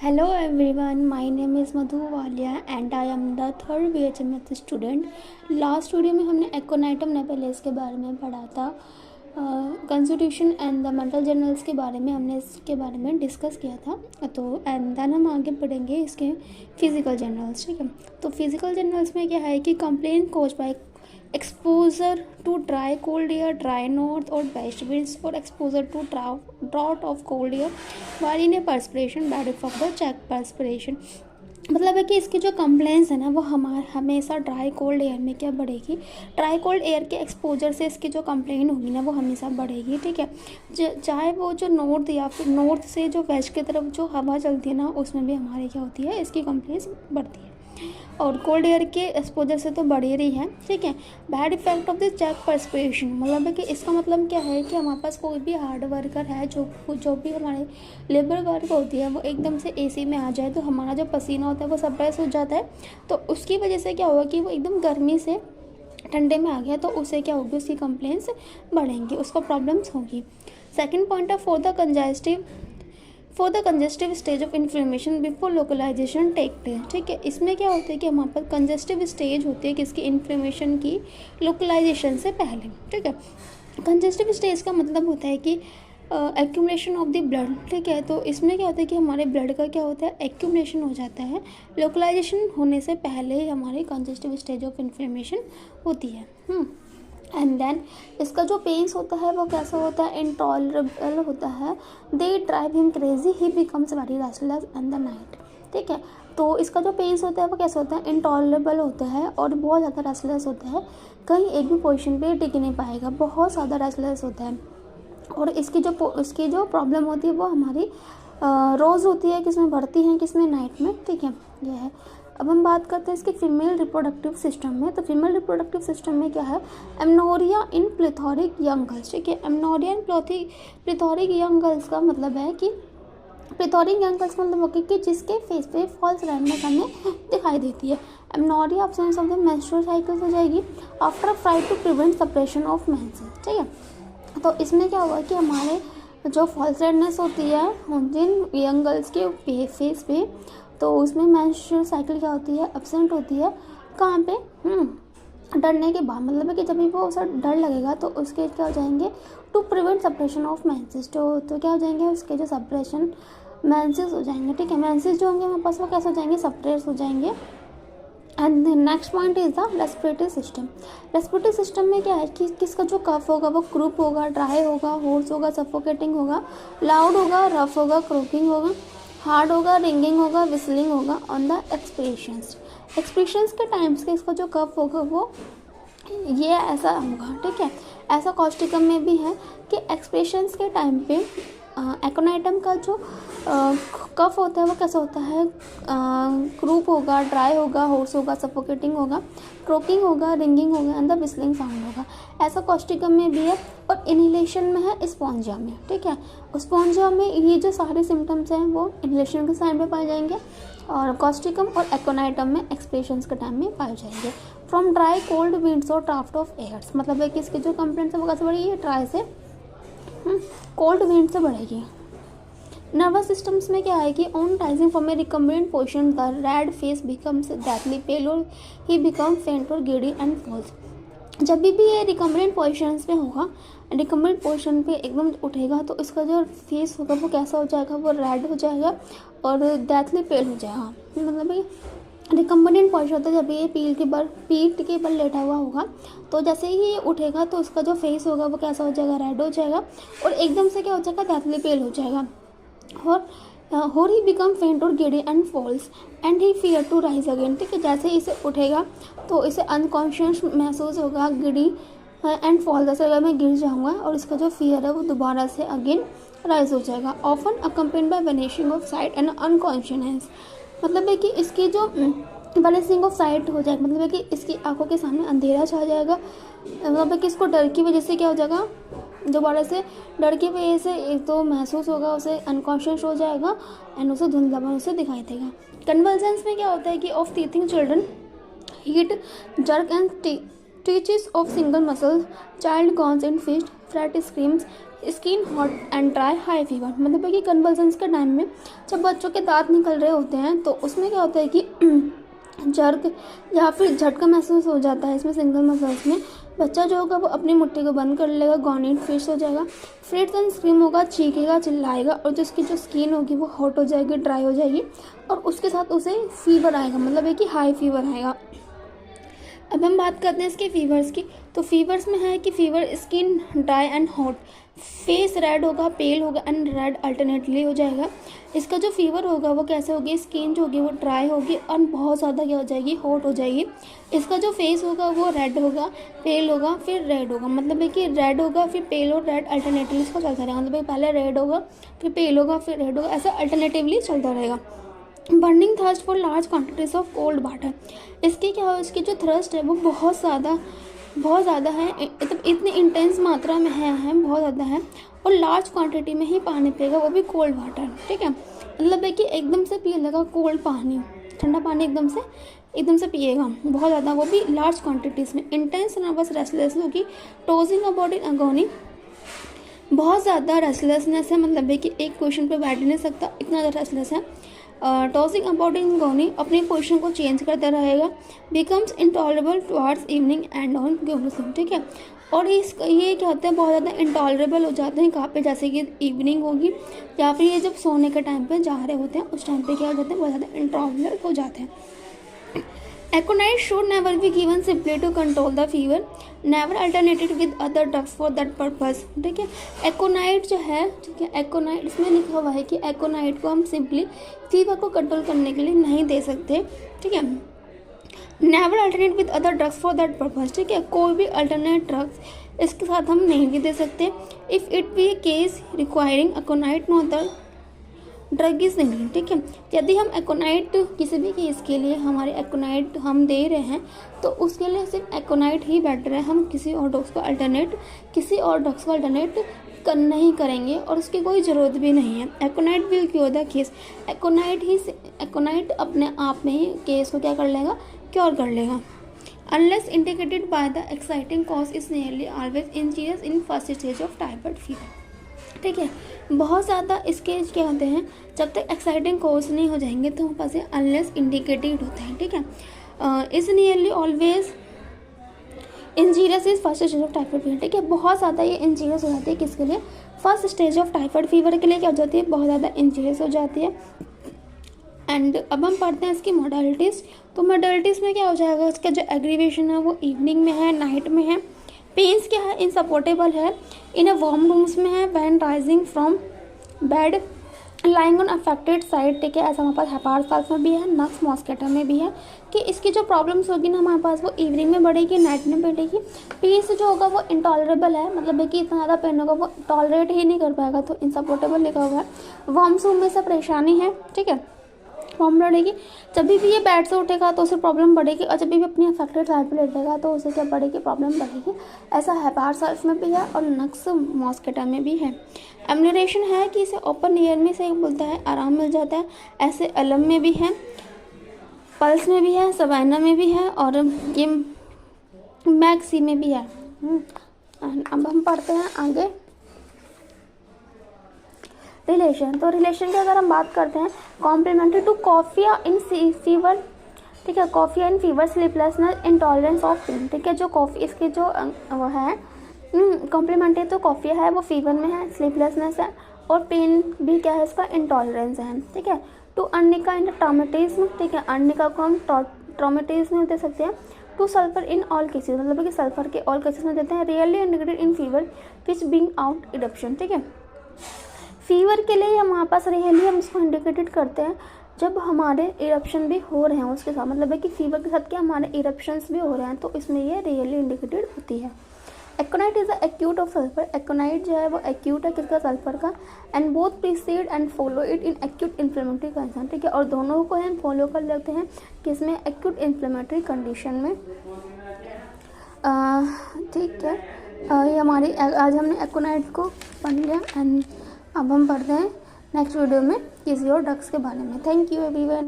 Hello everyone, my name is Madhu Walia and I am the third BHMS student. Last video में हमने एक्ोनाइटम नेपेलेस के बारे में पढ़ा था। Constitution and the mental journals के बारे में हमने इसके बारे में डिस्कस किया था। तो एंड देन हम आगे पढ़ेंगे इसके फिजिकल जर्नल्स। ठीक है, तो फिजिकल जर्नल्स में क्या है कि complain cause by exposure to dry cold air, dry north or west winds, or exposure to drought of cold air while in a perspiration bad effect of check perspiration। मतलब है कि इसकी जो complaints है ना वो हमेशा ड्राई कोल्ड एयर में क्या बढ़ेगी, ड्राई कोल्ड एयर के एक्सपोजर से इसकी जो कंप्लेंट होगी ना वो हमेशा बढ़ेगी। ठीक है, चाहे वो जो नॉर्थ या फिर नॉर्थ से जो वेस्ट की तरफ जो हवा चलती है ना उसमें भी हमारे क्या होती है, इसकी कंप्लेंट्स बढ़ती है। और कोल्ड एयर के एक्सपोजर से तो बढ़ ही रही है। ठीक है, bad effect of this check perspiration, मतलब है कि इसका मतलब क्या है कि हमारे पास कोई भी हार्ड वर्कर है, जो भी हमारे लेबर वर्क होती है वो एकदम से एसी में आ जाए तो हमारा जो पसीना होता है वो सप्रेस हो जाता है। तो उसकी वजह से क्या होगा कि वो एकदम गर्मी से ठंडे में आ गया तो उससे क्या होगी, उसकी कंप्लेंट्स बढ़ेंगी, उसको प्रॉब्लम्स होगी। सेकेंड पॉइंट है for the congestive stage of inflammation before localisation take place. ठीक है, इसमें क्या होता है कि हमारे पास कंजेस्टिव स्टेज होती है किसकी, इन्फ्लेमेशन की लोकलाइजेशन से पहले। ठीक है, कंजेस्टिव स्टेज का मतलब होता है कि एक्यूमुलेशन ऑफ द ब्लड। ठीक है, तो इसमें क्या होता है कि हमारे ब्लड का क्या होता है, एक्यूमुलेशन हो जाता है। लोकलाइजेशन होने से पहले हमारी कंजेस्टिव स्टेज ऑफ इन्फ्लेमेशन होती है। एंड देन इसका जो पेन्स होता है वो कैसा होता है, इंटॉलरेबल होता है। They drive him crazy, he becomes very restless in the night. ठीक है, तो इसका जो पेन्स होता है वो कैसा होता है, इंटॉलरेबल होता है और बहुत ज़्यादा रेस्टलेस होता है, कहीं एक भी पोजीशन पे टिक नहीं पाएगा, बहुत ज़्यादा रेस्टलेस होता है। और इसकी जो प्रॉब्लम होती है वो हमारी रोज़ होती है, किसमें बढ़ती है, किसमें नाइट में। ठीक है, यह है। अब हम बात करते हैं इसके फीमेल रिप्रोडक्टिव सिस्टम में। तो फीमेल रिप्रोडक्टिव सिस्टम में क्या है, एमनोरिया इन प्लेथोरिक यंग गर्ल्स। ठीक है, एमनोरिया इन प्लेथोरिक यंग गर्ल्स का मतलब है कि प्लेथोरिक यंग गर्ल्स का मतलब होगा कि जिसके फेस पे फॉल्स रेडनेस हमें दिखाई देती है। Amenorrhoea absence of the menstrual cycles हो जाएगी after fright to prevent suppression of menses. ठीक है, तो इसमें क्या हुआ कि हमारे जो फॉल्स रेडनेस होती है जिन यंग गर्ल्स के फेस पे, तो उसमें मेंस्ट्रुअल साइकिल क्या होती है, एब्सेंट होती है। कहाँ पे, डरने के बाद, मतलब है कि जब भी वो उसे डर लगेगा तो उसके क्या हो जाएंगे, to prevent suppression of menses. तो क्या हो जाएंगे, उसके जो सप्रेशन मेंसेस हो जाएंगे। ठीक है, मेंसेस जो होंगे हमारे पास वो कैसे हो जाएंगे, सप्रेस हो जाएंगे। And next point is the respiratory system. Respiratory system में क्या है कि किसका जो कफ होगा वो क्रूप होगा, ड्राई होगा, होर्स होगा, सफोकेटिंग होगा, लाउड होगा, रफ होगा, क्रोकिंग होगा, हार्ड होगा, रिंगिंग होगा, विस्लिंग होगा ऑन द एक्सप्रेशंस के टाइम्स के इसका जो कफ होगा वो ये ऐसा होगा। ठीक है, ऐसा कॉस्टिकम में भी है कि एक्सप्रेशंस के टाइम पे एक्ोनाइटम का जो कफ होता है वो कैसा होता है, क्रूप होगा, ड्राई होगा, होर्स होगा, सफोकेटिंग होगा, क्रोकिंग होगा, रिंगिंग होगा एंड द विस्लिंग साउंड होगा। ऐसा कॉस्टिकम में भी है। और इनहेलेशन में है स्पॉन्जिया में। ठीक है, स्पॉन्जिया में ये जो सारे सिम्टम्स हैं वो इनहेलेशन के साइड में पाए जाएंगे और कॉस्टिकम और एक्ोनाइटम में एक्सप्रेशंस के टाइम में पाए जाएंगे। फ्रॉम ड्राई कोल्ड विंड्स और ड्राफ्ट ऑफ एयर्स, मतलब है कि इसकी जो कंप्लेंट्स है वो कैसे बढ़ेगी, ड्राई से कोल्ड विंड से बढ़ेगी। नर्वस सिस्टम्स में क्या है कि on rising from a recumbent position the red face becomes deathly pale और ही बिकम फेंट और गिडी एंड फॉल्स। जब भी ये रिकम्बेंट पोजिशन पे होगा, रिकम्बेंट पोजिशन पे एकदम उठेगा तो इसका जो फेस होगा वो कैसा हो जाएगा, वो रेड हो जाएगा और डेथली पेल हो जाएगा। मतलब रिकम्बेंट पोजिशन होता है जब ये पीठ के बल लेटा हुआ होगा, तो जैसे ही ये उठेगा तो उसका जो फेस होगा वो कैसा हो जाएगा, रेड हो जाएगा और एकदम से क्या हो जाएगा, डेथली पेल हो जाएगा। और ही बिकम फेंट और giddy and falls and he fear to rise again. ठीक है, जैसे ही इसे उठेगा तो इसे अनकॉन्शियस महसूस होगा, गिडी एंड फॉल, जैसे अगर मैं गिर जाऊंगा और इसका जो फियर है वो दोबारा से अगेन राइज हो जाएगा। Often accompanied by vanishing of sight and unconsciousness, मतलब है कि इसकी जो वेनिशिंग ऑफ साइट हो जाएगा, मतलब है कि इसकी आंखों के सामने अंधेरा छा जाएगा, मतलब है कि इसको डर की वजह से क्या हो जाएगा, दोबारा से डर की वजह से एक तो महसूस होगा, उसे अनकॉन्शियस हो जाएगा एंड उसे धुंधलापन उसे दिखाई देगा। कन्वल्जेंस में क्या होता है कि of teething children heat jerk and twitches of single muscle child gnaws in fist fret screams skin hot and dry, high fever. मतलब है कि कन्वल्जन्स के टाइम में जब बच्चों के दांत निकल रहे होते हैं तो उसमें क्या होता है कि जर्क या फिर झटका महसूस हो जाता है। इसमें सिंगल मसल्स में बच्चा जो होगा वो अपनी मुट्ठी को बंद कर लेगा, गॉनिट फिश हो जाएगा, फ्रिट्स एंड स्क्रीम होगा, चीखेगा, चिल्लाएगा, और जो उसकी जो स्किन होगी वो हॉट हो जाएगी, ड्राई हो जाएगी, और उसके साथ उसे फीवर आएगा, मतलब है कि हाई फीवर आएगा। अब हम बात करते हैं इसके फीवर्स की। तो फीवर्स में है कि fever, skin dry and hot, face red होगा, पेल होगा एंड रेड अल्टरनेटली हो जाएगा। इसका जो फीवर होगा वो कैसे होगी, स्किन जो होगी वो ड्राई होगी और बहुत ज़्यादा क्या हो जाएगी, हॉट हो जाएगी। इसका जो फेस होगा वो रेड होगा, पेल होगा, फिर रेड होगा। मतलब है कि रेड होगा फिर पेल और रेड अल्टरनेटली इसका चलता रहेगा। मतलब पहले रेड होगा फिर पेल होगा फिर रेड होगा, ऐसा अल्टरनेटिवली चलता रहेगा। Burning thirst for large quantities of cold water. इसकी क्या है, इसकी जो थ्रस्ट है वो बहुत ज़्यादा है, मतलब इतनी इंटेंस मात्रा में है बहुत ज़्यादा है, और लार्ज क्वांटिटी में ही पानी पिएगा, वो भी कोल्ड वाटर। ठीक है, मतलब है कि एकदम से पिए लगा कोल्ड पानी, ठंडा पानी एकदम से पिएगा बहुत ज़्यादा, वो भी लार्ज क्वांटिटीज़ में। इंटेंस नर्वस रेस्टलेस होगी, टॉसिंग अबाउट इन अगोनी, बहुत ज़्यादा रेस्टलेसनेस है, मतलब है कि एक पोजीशन पे बैठ नहीं सकता, इतना ज़्यादा रेस्टलेस है। टॉसिंग अबाउट इन गोनी, अपनी पोजीशन को चेंज करता रहेगा। Becomes intolerable towards evening and on going. ठीक है, और ये क्या होता है, बहुत ज़्यादा इंटॉलरेबल हो जाते हैं कहाँ पे, जैसे कि इवनिंग होगी या फिर ये जब सोने के टाइम पे जा रहे होते हैं उस टाइम पे क्या हो जाते हैं, बहुत ज़्यादा इंटॉलरेबल हो जाते हैं। Aconite should never be given simply to control the fever, never alternated with other drugs for that purpose। ठीक है, एकोनाइट जो है, ठीक है, एकोनाइट इसमें लिखा हुआ है कि एकोनाइट को हम सिंपली फीवर को कंट्रोल करने के लिए नहीं दे सकते। ठीक है, never alternate with other drugs for that purpose. ठीक है, कोई भी अल्टरनेट ड्रग्स इसके साथ हम नहीं भी दे सकते। If it be a case requiring aconite no other drug is नहीं। ठीक है, यदि हम एकोनाइट किसी भी केस के लिए हमारे एकोनाइट हम दे रहे हैं तो उसके लिए सिर्फ एकोनाइट ही बेटर है, हम किसी और ड्रग्स को अल्टरनेट नहीं करेंगे और उसकी कोई ज़रूरत भी नहीं है। एकोनाइट विल क्योर द केस, एकोनाइट अपने आप में ही केस को क्या कर लेगा, क्योर कर लेगा। Unless indicated by the exciting cause is nearly always injurious in first stage of typhoid fever. ठीक है, बहुत ज़्यादा इसके क्या होते हैं, जब तक एक्साइटिंग कॉज नहीं हो जाएंगे तो हमारे पास अनलेस इंडिकेटेड होता है। ठीक है, is nearly always injurious is first stage of typhoid fever. ठीक है, बहुत ज़्यादा ये इंजीरियस हो जाती है, किसके लिए, first stage of typhoid fever के लिए क्या हो जाती है, बहुत ज़्यादा इंजीरियस हो जाती है। एंड अब हम पढ़ते हैं इसकी मॉडलिटीज़। तो मॉडलिटीज़ में क्या हो जाएगा, इसका जो एग्रीवेशन है वो इवनिंग में है, नाइट में है। पेन्स क्या है, इनसपोर्टेबल है, इन अ वार्म रूम्स में है, when rising from bed, lying on affected side. ठीक है, ऐसा हमारे पास हेपार्स पास में भी है, नक्स मॉस्केटा में भी है कि इसकी जो प्रॉब्लम्स होगी ना हमारे पास वो इवनिंग में बढ़ेगी, नाइट में बढ़ेगी। पेन्स जो होगा वो इंटॉलरेबल है, मतलब है कि इतना ज़्यादा पेन होगा वो टॉलरेट ही नहीं कर पाएगा, तो इनसपोर्टेबल लिखा हुआ है। वार्म्स रूम में से परेशानी है। ठीक है, फॉर्म बढ़ेगी, जब भी ये बेड से उठेगा तो उसे प्रॉब्लम बढ़ेगी, और जब भी अपनी अफेक्टेड साइड पर लेटेगा तो उसे क्या बढ़ेगी, प्रॉब्लम बढ़ेगी। ऐसा हेपार्स में भी है और नक्स मॉस्केटा में भी है। एम्यूरेशन है कि इसे ओपन एयर में से बोलता है आराम मिल जाता है, ऐसे अलम में भी है, पल्स में भी है, सवाइना में भी है, और ये मैक्सी में भी है। अब हम पढ़ते हैं आगे रिलेशन। तो रिलेशन की अगर हम बात करते हैं, complementary to coffea in fever. ठीक है, coffea in fever, sleeplessness, intolerance of pain. ठीक है, जो कॉफ़ी इसके जो वो है कॉम्प्लीमेंट्री, तो कॉफिया है वो फीवर में है, स्लीपलेसनेस है, और पेन भी क्या है, इसका इंटॉलरेंस है। ठीक है, टू अर्निका इन ट्रॉमेटिज्म। ठीक है, अर्निका को हम ट्रॉमेटिज्म में दे सकते हैं। To sulphur in all cases, मतलब कि सल्फर के ऑल केसेस में देते हैं। Rarely indicated in fever which bring out eruption. ठीक है, फीवर के लिए हमारे पास रियली हम इसको इंडिकेटेड करते हैं जब हमारे इरप्शन भी हो रहे हैं उसके साथ, मतलब है कि फीवर के साथ क्या हमारे इरप्शंस भी हो रहे हैं, तो इसमें ये रियली इंडिकेटेड होती है। Aconite is acute of sulphur. Aconite जो है वो एक्यूट है किसका, सल्फर का। And both precede and follow it in acute inflammatory condition. ठीक है, और दोनों को हम फॉलो कर लेते हैं किसमें, एक्यूट इन्फ्लेमेटरी कंडीशन में। ठीक है, ये हमारी आज हमने एकोनाइट को पढ़ लिया, एंड अब हम पढ़ते हैं नेक्स्ट वीडियो में किसी और ड्रग्स के बारे में। Thank you everyone.